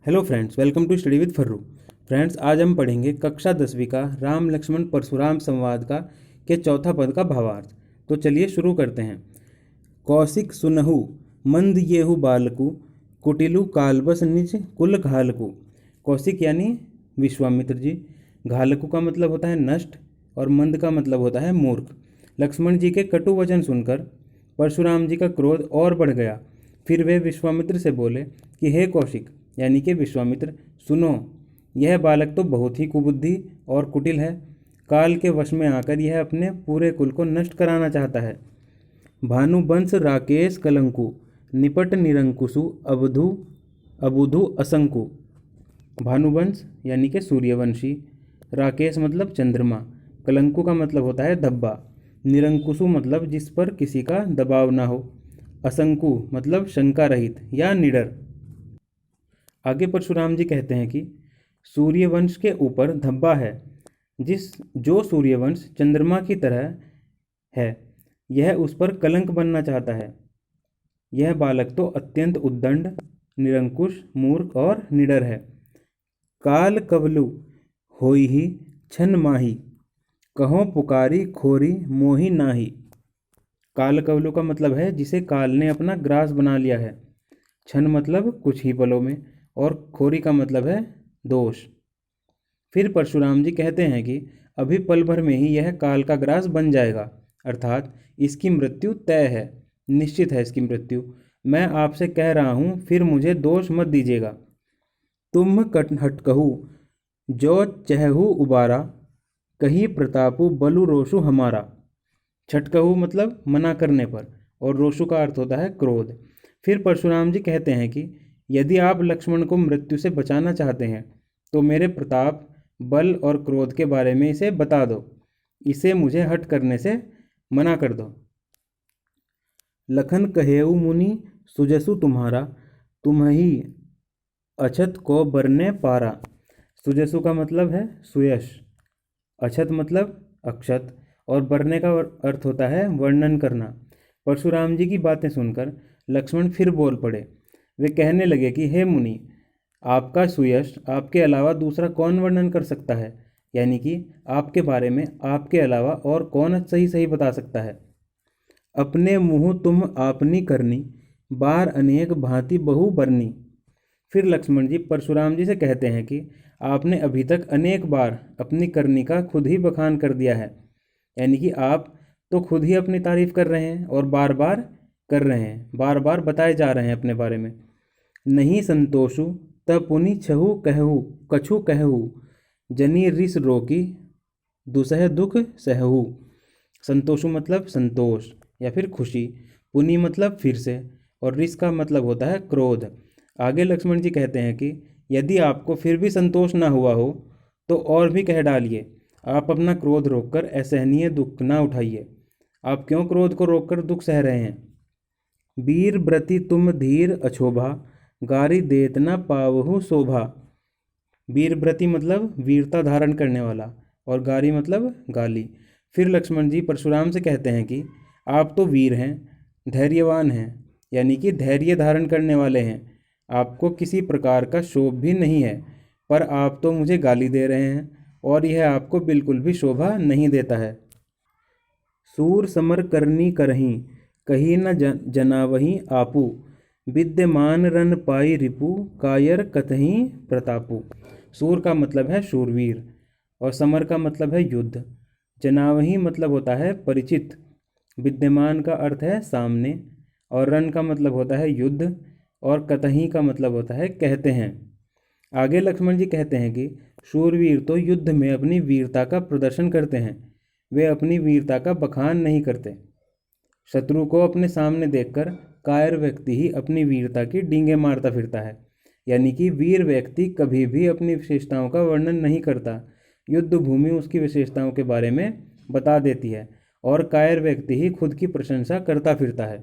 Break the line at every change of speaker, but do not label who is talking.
Hello friends, welcome to study with Farru. Friends, आज हम पढ़ेंगे कक्षा 10वीं का राम लक्ष्मण परशुराम संवाद का के चौथा पद का भावार्थ। तो चलिए शुरू करते हैं। कौशिक सुनहु मंद येहु बालकु, कुटिलु कालबस निज कुल घालकु। कौशिक यानी विश्वामित्र जी। घालकु का मतलब होता है नष्ट और मंद का मतलब होता है मूर्ख। लक्ष्मण जी के कटु वचन सुनकर परशुराम जी का क्रोध और बढ़ गया। फिर वे विश्वामित्र से बोले कि हे कौशिक यानी कि विश्वामित्र, सुनो, यह बालक तो बहुत ही कुबुद्धि और कुटिल है। काल के वश में आकर यह अपने पूरे कुल को नष्ट कराना चाहता है। भानुवंश राकेश कलंकु, निपट निरंकुशु अवधु अबुधु असंकु। भानुवंश यानी कि सूर्यवंशी, राकेश मतलब चंद्रमा, कलंकु का मतलब होता है धब्बा, निरंकुशु मतलब जिस पर किसी का दबाव ना हो, असंकु मतलब शंका रहित या निडर। आगे परशुराम जी कहते हैं कि सूर्यवंश के ऊपर धब्बा है, जो सूर्यवंश चंद्रमा की तरह है, यह उस पर कलंक बनना चाहता है। यह बालक तो अत्यंत उद्दंड, निरंकुश, मूर्ख और निडर है। काल कवलु होई ही छन माही, कहो पुकारी खोरी मोही नाही। काल कवलु का मतलब है जिसे काल ने अपना ग्रास बना लिया है। छन मतलब कुछ ही पलों में, और खोरी का मतलब है दोष। फिर परशुराम जी कहते हैं कि अभी पल भर में ही यह काल का ग्रास बन जाएगा, अर्थात इसकी मृत्यु तय है, निश्चित है इसकी मृत्यु। मैं आपसे कह रहा हूँ, फिर मुझे दोष मत दीजिएगा। तुम हटकहु जो चहहु उबारा, कही प्रतापु बलु रोषु हमारा। छटकहु मतलब मना करने पर, और रोषु का अर्थ होता है क्रोध। फिर परशुराम जी कहते हैं कि यदि आप लक्ष्मण को मृत्यु से बचाना चाहते हैं तो मेरे प्रताप, बल और क्रोध के बारे में इसे बता दो। इसे मुझे हट करने से मना कर दो। लखन कहेऊ मुनि सुजसु तुम्हारा, तुम्ही अछत को बरने पारा। सुजसु का मतलब है सुयश, अछत मतलब अक्षत, और बरने का अर्थ होता है वर्णन करना। परशुराम जी की बातें सुनकर लक्ष्मण फिर बोल पड़े। वे कहने लगे कि हे मुनि, आपका सुयश आपके अलावा दूसरा कौन वर्णन कर सकता है, यानी कि आपके बारे में आपके अलावा और कौन सही सही बता सकता है। अपने मुँह तुम आपनी करनी, बार अनेक भांति बहु बरनी। फिर लक्ष्मण जी परशुराम जी से कहते हैं कि आपने अभी तक अनेक बार अपनी करनी का खुद ही बखान कर दिया है, यानी कि आप तो खुद ही अपनी तारीफ कर रहे हैं और बार बार कर रहे हैं, बार बार बताए जा रहे हैं अपने बारे में। नहीं संतोषु तब पुनि छहु कहु कछु कहु, जनी रिस रोकी दुसह दुख सहु। संतोषु मतलब संतोष या फिर खुशी, पुनि मतलब फिर से, और रिस का मतलब होता है क्रोध। आगे लक्ष्मण जी कहते हैं कि यदि आपको फिर भी संतोष ना हुआ हो तो और भी कह डालिए। आप अपना क्रोध रोककर असहनीय दुख ना उठाइए। आप क्यों क्रोध को रोककर दुख सह रहे हैं। वीर व्रति तुम धीर अछोभा, गारी देत न पावहु शोभा। वीर व्रति मतलब वीरता धारण करने वाला, और गारी मतलब गाली। फिर लक्ष्मण जी परशुराम से कहते हैं कि आप तो वीर हैं, धैर्यवान हैं, यानी कि धैर्य धारण करने वाले हैं। आपको किसी प्रकार का शोभ भी नहीं है, पर आप तो मुझे गाली दे रहे हैं, और यह आपको बिल्कुल भी शोभा नहीं देता है। सूर समर करनी करही, कही न जनावही आपू, विद्यमान रन पाई रिपु, कायर कतही प्रतापु। सूर का मतलब है शूरवीर, और समर का मतलब है युद्ध। जनावही मतलब होता है परिचित, विद्यमान का अर्थ है सामने, और रन का मतलब होता है युद्ध, और कतही का मतलब होता है कहते हैं। आगे लक्ष्मण जी कहते हैं कि शूरवीर तो युद्ध में अपनी वीरता का प्रदर्शन करते हैं, वे अपनी वीरता का बखान नहीं करते। शत्रु को अपने सामने देखकर कायर व्यक्ति ही अपनी वीरता की डींगे मारता फिरता है, यानी कि वीर व्यक्ति कभी भी अपनी विशेषताओं का वर्णन नहीं करता। युद्ध भूमि उसकी विशेषताओं के बारे में बता देती है, और कायर व्यक्ति ही खुद की प्रशंसा करता फिरता है।